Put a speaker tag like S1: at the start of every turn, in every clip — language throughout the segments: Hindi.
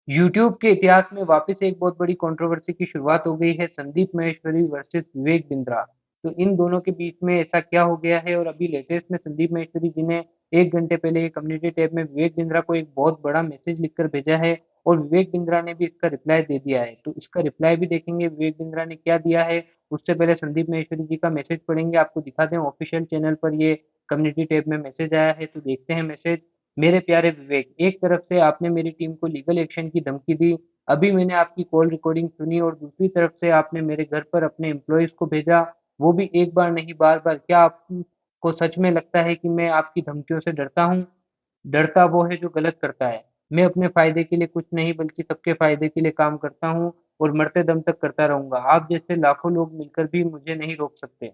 S1: यूट्यूब के इतिहास में वापस एक बहुत बड़ी कंट्रोवर्सी की शुरुआत हो गई है, संदीप माहेश्वरी वर्सेस विवेक बिंद्रा। तो इन दोनों के बीच में ऐसा क्या हो गया है, और अभी लेटेस्ट में संदीप माहेश्वरी जी ने 1 घंटे पहले ये कम्युनिटी टैब में विवेक बिंद्रा को एक बहुत बड़ा मैसेज लिखकर भेजा है, और विवेक बिंद्रा ने भी इसका रिप्लाई दे दिया है। तो इसका रिप्लाई भी देखेंगे विवेक बिंद्रा ने क्या दिया है। उससे पहले संदीप माहेश्वरी जी का मैसेज पढ़ेंगे, आपको दिखा दें ऑफिशियल चैनल पर ये कम्युनिटी टैब में मैसेज आया है। तो देखते हैं मैसेज। मेरे प्यारे विवेक, एक तरफ से आपने मेरी टीम को लीगल एक्शन की धमकी दी, अभी मैंने आपकी कॉल रिकॉर्डिंग सुनी, और दूसरी तरफ से आपने मेरे घर पर अपने एम्प्लॉयज को भेजा, वो भी एक बार नहीं बार बार। क्या आपको सच में लगता है कि मैं आपकी धमकियों से डरता हूँ? डरता वो है जो गलत करता है। मैं अपने फायदे के लिए कुछ नहीं बल्कि सबके फायदे के लिए काम करता हूँ, और मरते दम तक करता रहूंगा। आप जैसे लाखों लोग मिलकर भी मुझे नहीं रोक सकते।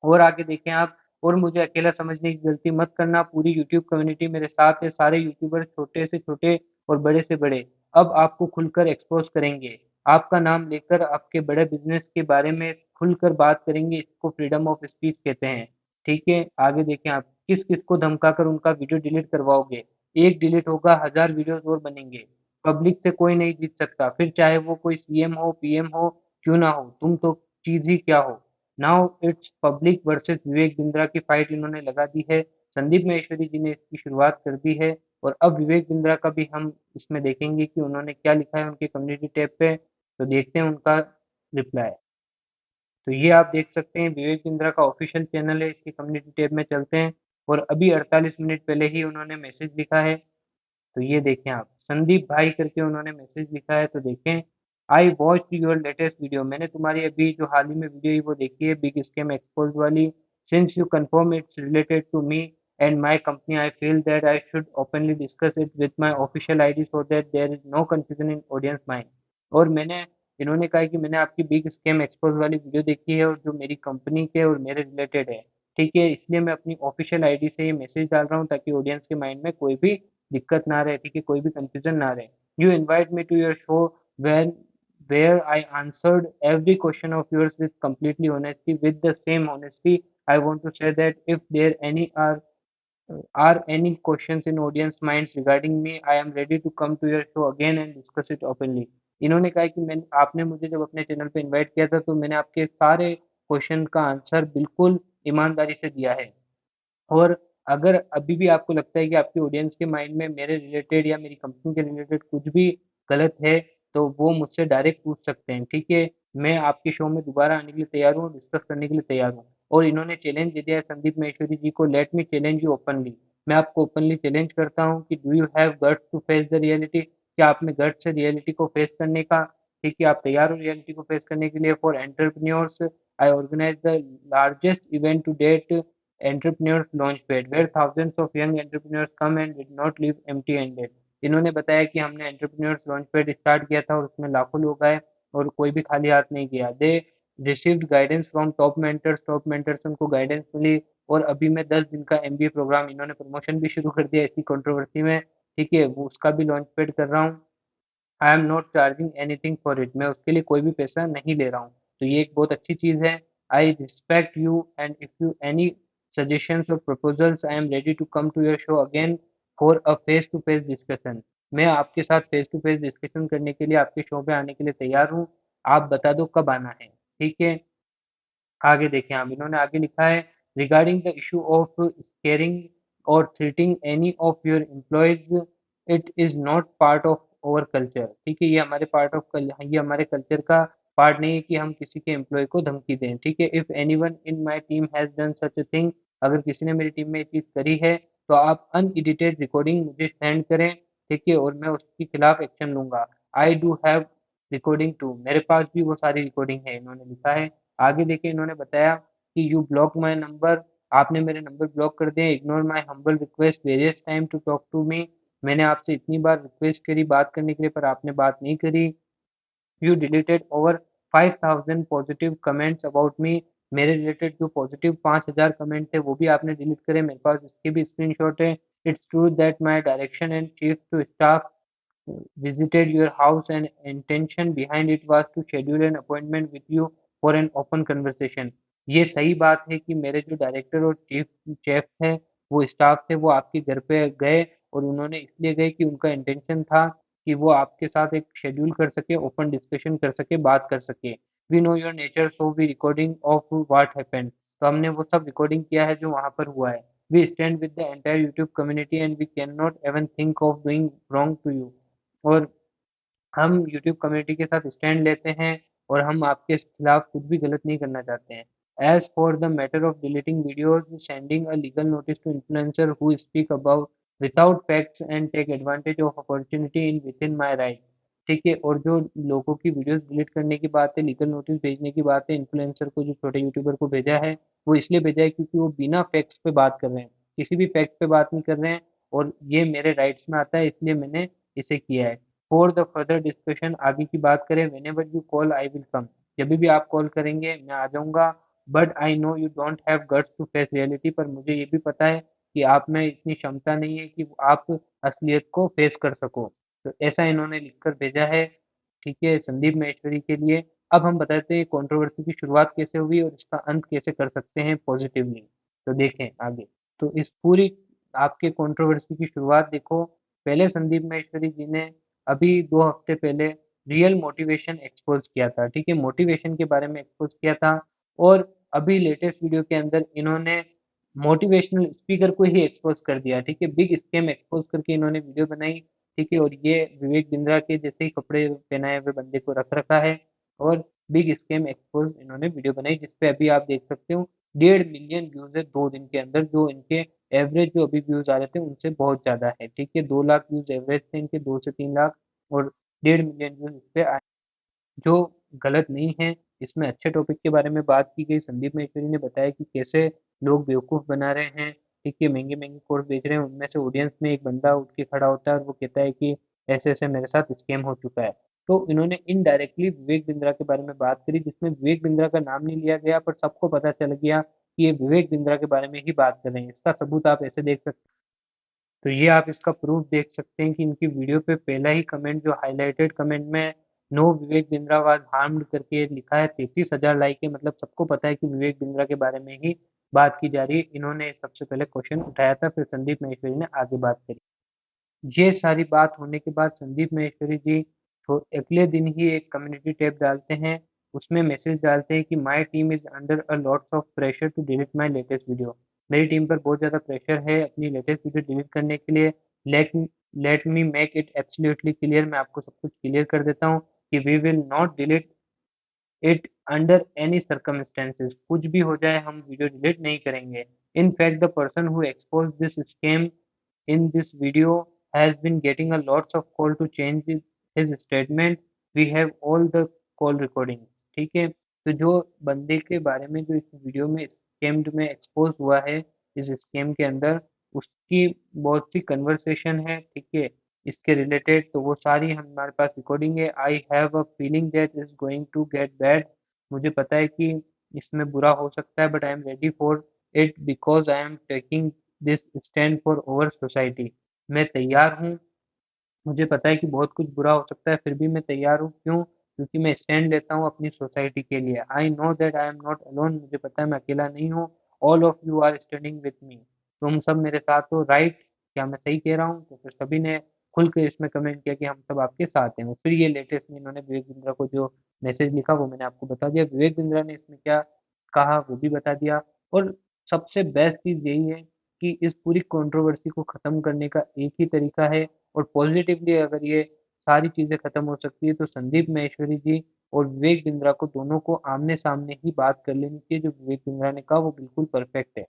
S1: और आगे देखें आप। और मुझे अकेला समझने की गलती मत करना, पूरी यूट्यूब कम्युनिटी मेरे साथ है, सारे यूट्यूबर छोटे से छोटे और बड़े से बड़े अब आपको खुलकर एक्सपोज करेंगे। आपका नाम लेकर आपके बड़े बिजनेस के बारे में खुलकर बात करेंगे, इसको फ्रीडम ऑफ स्पीच कहते हैं। ठीक है, आगे देखें आप। किस किस को धमकाकर उनका वीडियो डिलीट करवाओगे? एक डिलीट होगा, 1000 वीडियोस और बनेंगे। पब्लिक से कोई नहीं जीत सकता, फिर चाहे वो कोई सीएम हो, पीएम हो, क्यों ना हो, तुम तो चीज ही क्या हो। Now it's public versus Vivek Bindra की फाइट इन्होंने लगा दी है। संदीप महेश्वरी जी ने इसकी शुरुआत कर दी है, और अब विवेक बिंद्रा का भी हम इसमें देखेंगे कि उन्होंने क्या लिखा है उनके कम्युनिटी टैब पे। तो देखते हैं उनका रिप्लाई। तो ये आप देख सकते हैं विवेक बिंद्रा का ऑफिशियल चैनल है, इसके कम्युनिटी टैब में चलते हैं। और अभी 48 मिनट पहले ही उन्होंने मैसेज लिखा है। तो ये देखें आप, संदीप भाई करके उन्होंने मैसेज लिखा है। तो देखें, I watch your latest video, मैंने तुम्हारी अभी जो हाल ही में वीडियो है वो देखी है, बिग स्कैम एक्सपोज वाली। Since you confirm it's related to me and my company, I feel that I should openly discuss it with my official ID so that there is no confusion in audience mind. और इन्होंने कहा है कि मैंने आपकी बिग स्कैम एक्सपोज वाली वीडियो देखी है, और जो मेरी कंपनी के और मेरे रिलेटेड है। ठीक है, इसलिए मैं अपनी ऑफिशियल आईडी से ये मैसेज डाल रहा हूँ, ताकि ऑडियंस के माइंड में कोई भी दिक्कत ना रहे, ठीक है, कोई भी कंफ्यूजन ना रहे। You invite me to your show when where I answered every question of yours with completely honesty. With the same honesty, I want to say that if there are any questions in audience minds regarding me, I am ready to come to your show again and discuss it openly. इन्होंने कहा कि मैंने आपने मुझे जब अपने चैनल पे इनवाइट किया था, तो मैंने आपके सारे क्वेश्चन का आंसर बिल्कुल ईमानदारी से दिया है। और अगर अभी भी आपको लगता है कि आपकी ऑडियंस के माइंड में मेरे रिलेटेड या मेरी कंपनी के रिलेटेड कुछ भी गलत है, तो वो मुझसे डायरेक्ट पूछ सकते हैं। ठीक है, मैं आपके शो में दोबारा आने के लिए तैयार हूँ, डिस्कस करने के लिए तैयार हूँ। और इन्होंने चैलेंज दे दिया है संदीप महेश्वरी जी को, let me challenge you openly. मैं आपको ओपनली चैलेंज करता हूँ कि do you have guts to face the reality, क्या आप में गट्स है रियलिटी को फेस करने का? ठीक है, आप तैयार हो रियलिटी को फेस करने के लिए? For entrepreneurs I organise the largest event to date, entrepreneurs launchpad, where thousands of young entrepreneurs come and did not leave empty handed. इन्होंने बताया कि हमने एंटरप्रेन्योर्स लॉन्चपैड स्टार्ट किया था, और उसमें लाखों लोग आए, और कोई भी खाली हाथ नहीं गया। They received guidance from top mentors से उनको गाइडेंस मिली। और अभी मैं 10 दिन का एमबीए प्रोग्राम, इन्होंने प्रमोशन भी शुरू कर दिया इसी कंट्रोवर्सी में। ठीक है, वो उसका भी लॉन्च पैड कर रहा हूँ। आई am not charging anything for it, मैं उसके लिए कोई भी पैसा नहीं ले रहा हूँ। तो ये एक बहुत अच्छी चीज़ है। I respect you and if you any suggestions और proposals, I am ready to come to your show again for a face to face discussion. मैं आपके साथ फेस टू फेस डिस्कशन करने के लिए आपके शो पे आने के लिए तैयार हूँ। आप बता दो कब आना है। ठीक है, आगे देखें आप। इन्होंने आगे लिखा है, regarding the issue of scaring और threatening any of your employees, it is not part of our culture. ठीक है, ये हमारे कल्चर का पार्ट नहीं है कि हम किसी के एम्प्लॉय को धमकी दें। ठीक है, if anyone in my team has done such a thing, अगर किसी ने मेरी टीम में ये चीज करी है, तो आप अनएडिटेड रिकॉर्डिंग मुझे सेंड करें। ठीक है, और मैं उसके खिलाफ एक्शन लूंगा। I do have recording too, मेरे पास भी वो सारी रिकॉर्डिंग है, इन्होंने लिखा है। आगे देखिए, इन्होंने बताया कि यू ब्लॉक माय नंबर, आपने मेरे नंबर ब्लॉक कर दिए। Ignore my humble request various time to talk to me, मैंने आपसे इतनी बार रिक्वेस्ट करी बात करने के लिए, पर आपने बात नहीं करी। You deleted over 5000 positive comments about me, मेरे रिलेटेड जो पॉजिटिव 5000 कमेंट थे वो भी आपने डिलीट करे, मेरे पास इसके भी स्क्रीनशॉट है। It's true that my direction and chief to staff visited your house and intention behind it was to schedule an appointment with you for an open conversation। ये सही बात है कि मेरे जो डायरेक्टर और चीफ चेफ थे, वो स्टाफ थे, वो आपके घर पे गए, और उन्होंने इसलिए गए कि उनका इंटेंशन था कि वो आपके साथ एक शेड्यूल कर सके, ओपन डिस्कशन कर सके, बात कर सके। We know your nature so we recording of what happened. तो हमने वो सब रिकॉर्डिंग किया है जो वहाँ पर हुआ है। We stand with the entire YouTube community and we can not even think of doing wrong to you. और हम यूट्यूब कम्युनिटी के साथ स्टैंड लेते हैं और हम आपके खिलाफ कुछ भी गलत नहीं करना चाहते हैं। As for the matter of deleting videos, sending a legal notice to influencer who speak about without facts and take advantage of opportunity in with in my right. ठीक है, और जो लोगों की वीडियोस डिलीट करने की बात है, लीगल नोटिस भेजने की बात है, इन्फ्लुएंसर को, जो छोटे यूट्यूबर को भेजा है, वो इसलिए भेजा है क्योंकि वो बिना फैक्ट्स पे बात कर रहे हैं, किसी भी फैक्ट पे बात नहीं कर रहे हैं, और ये मेरे राइट्स में आता है, इसलिए मैंने इसे किया है। फॉर द फर्दर डिस्कशन, आगे की बात करें, whenever you call I will come. जब भी आप कॉल करेंगे मैं आ जाऊंगा। But I know you don't have guts to face reality, पर मुझे ये भी पता है कि आप में इतनी क्षमता नहीं है कि आप असलियत को फेस कर सको। तो ऐसा इन्होंने लिखकर भेजा है, ठीक है, संदीप महेश्वरी के लिए। अब हम बताते हैं कंट्रोवर्सी की शुरुआत कैसे हुई और इसका अंत कैसे कर सकते हैं पॉजिटिवली। तो देखें आगे। तो इस पूरी आपके कंट्रोवर्सी की शुरुआत देखो, पहले संदीप महेश्वरी जी ने अभी 2 हफ्ते पहले रियल मोटिवेशन एक्सपोज़ किया था, ठीक है? मोटिवेशन के बारे में एक्सपोज़ किया था, और अभी लेटेस्ट वीडियो के अंदर इन्होंने मोटिवेशनल स्पीकर को ही एक्सपोज़ कर दिया, ठीक है? बिग स्कैम एक्सपोज़ करके इन्होंने वीडियो बनाई, ठीक है? और ये विवेक बिंद्रा के जैसे ही कपड़े पहनाए हुए बंदे को रख रखा है, और बिग स्कैम एक्सपोज़ इन्होंने वीडियो बनाई, जिसपे अभी आप देख सकते हो 1.5 मिलियन व्यूज़ है 2 दिन के अंदर, जो इनके एवरेज जो अभी व्यूज़ आ रहे थे उनसे बहुत ज़्यादा है, ठीक है? 2 लाख व्यूज़ एवरेज थे इनके, 2 से 3 लाख, और 1.5 मिलियन व्यूज़ इस पे आए, जो गलत नहीं है। इसमें अच्छे टॉपिक के बारे में बात की गई। संदीप महेश्वरी ने बताया कि कैसे लोग बेवकूफ़ बना रहे हैं, ठीक है, महँगे-महँगे कोर्स बेच रहे हैं, उनमें से ऑडियंस में एक बंदा उठ के खड़ा होता है और वो कहता है कि ऐसे-ऐसे मेरे साथ स्कैम हो चुका है। तो इन्होंने इनडायरेक्टली विवेक बिंद्रा के बारे में बात करी, जिसमें विवेक बिंद्रा का नाम नहीं लिया गया, पर सबको पता चल गया कि ये विवेक बिंद्रा के बारे में ही बात कर रहे हैं। इसका सबूत आप ऐसे देख सकते हैं। तो ये आप इसका प्रूफ देख सकते हैं कि इनकी वीडियो पे पहला ही कमेंट, जो हाइलाइटेड कमेंट में no Vivek Bindra was harmed करके लिखा है, 33,000 लाइक है। मतलब सबको पता है कि विवेक बिंद्रा के बारे में ही बात की जा रही है। इन्होंने सबसे पहले क्वेश्चन उठाया था, फिर संदीप महेश्वरी ने आगे बात करी। ये सारी बात होने के बाद संदीप महेश्वरी जी तो अगले दिन ही एक कम्युनिटी टैब डालते हैं, उसमें मैसेज डालते हैं कि my team is under a lots of pressure to delete my latest video. मेरी टीम पर बहुत ज़्यादा प्रेशर है अपनी लेटेस्ट वीडियो डिलीट करने के लिए। Let let me make it absolutely clear, मैं आपको सब कुछ क्लियर कर देता हूँ कि we will not delete it under any circumstances. कुछ भी हो जाए हम वीडियो डिलीट नहीं करेंगे। In fact the person who expose this scam in this video has been getting a lots of call to change his statement. We have all the call recordings, ठीक है? तो जो बंदे के बारे में जो इस वीडियो में स्कैम्ड में एक्सपोज हुआ है, इस स्कैम के अंदर उसकी बहुत सी कन्वर्सेशन है, ठीक है, इसके रिलेटेड, तो वो सारी हमारे पास रिकॉर्डिंग है। I have a feeling that is going to get bad. मुझे पता है कि इसमें बुरा हो सकता है, but I am ready for it because I am taking this stand for over society. मैं तैयार हूँ, मुझे पता है कि बहुत कुछ बुरा हो सकता है, फिर भी मैं तैयार हूँ। क्यों? क्योंकि मैं स्टैंड लेता हूँ अपनी सोसाइटी के लिए। I know that I am not alone, मुझे पता है मैं अकेला नहीं हूँ। All of you are standing with me, तुम सब मेरे साथ हो, राइट? क्या मैं सही कह रहा हूँ? तो फिर सभी ने खुल के इसमें कमेंट किया कि हम सब आपके साथ हैं। और फिर ये लेटेस्ट में इन्होंने विवेक बिंद्रा को जो मैसेज लिखा वो मैंने आपको बता दिया। विवेक बिंद्रा ने इसमें क्या कहा वो भी बता दिया। और सबसे बेस्ट चीज़ यही है कि इस पूरी कंट्रोवर्सी को ख़त्म करने का एक ही तरीका है, और पॉजिटिवली अगर ये सारी चीज़ें ख़त्म हो सकती है, तो संदीप माहेश्वरी जी और विवेक बिंद्रा को दोनों को आमने-सामने ही बात कर लेनी चाहिए। जो विवेक बिंद्रा ने कहा वो बिल्कुल परफेक्ट है।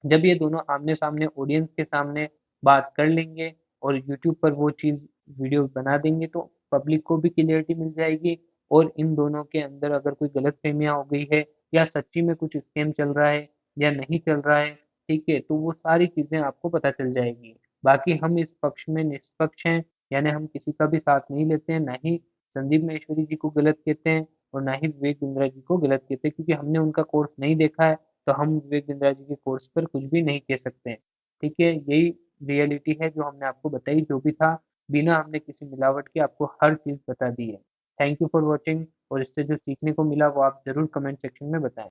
S1: जब ये दोनों आमने-सामने ऑडियंस के सामने बात कर लेंगे और यूट्यूब पर वो चीज़ वीडियो बना देंगे, तो पब्लिक को भी क्लैरिटी मिल जाएगी, और इन दोनों के अंदर अगर कोई गलतफ़हमियाँ हो गई है या सच्ची में कुछ स्कैम चल रहा है या नहीं चल रहा है, ठीक है? तो वो सारी चीज़ें आपको पता चल जाएगी। बाकी हम इस पक्ष में निष्पक्ष हैं, यानी हम किसी का भी साथ नहीं लेते हैं, ना ही संदीप माहेश्वरी जी को गलत कहते हैं और ना ही विवेक बिंद्रा जी को गलत कहते हैं, क्योंकि हमने उनका कोर्स नहीं देखा है, तो हम विवेक बिंद्रा जी के कोर्स पर कुछ भी नहीं कह सकते हैं। ठीक है? यही रियलिटी है जो हमने आपको बताई, जो भी था, बिना हमने किसी मिलावट के आपको हर चीज़ बता दी है। थैंक यू फॉर वॉचिंग, और इससे जो सीखने को मिला वो आप ज़रूर कमेंट सेक्शन में बताएँ।